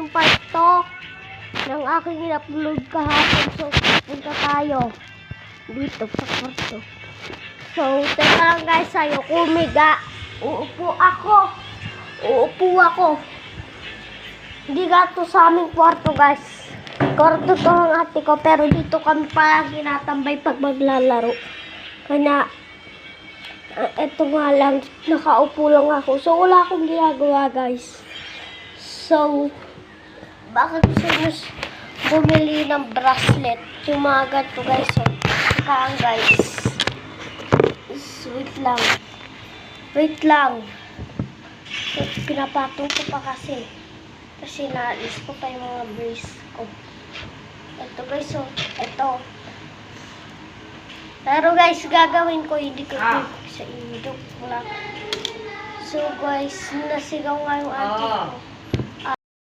yung part 2 ng aking in-upload kahapon. So, punta tayo dito sa kwarto. So, teka lang guys, sayo kumiga. Uupo ako. Hindi gato sa aming kwarto guys. Kwarto to ng ate ko, pero dito kami palagi natambay pag maglalaro. Kaya, eto nga lang, nakaupo lang ako. So, wala akong ginagawa guys. So, baka gusto nyo bumili ng bracelet. Yung mga ganito guys. So, kaan guys. Wait lang. So, pinapatong ko pa kasi. Kasi naalis ko pa yung mga brace ko. Ito guys, so, ito. Pero guys, gagawin ko, hindi ko sa inyo. Wala. So guys, nasigaw nga yung ate ko.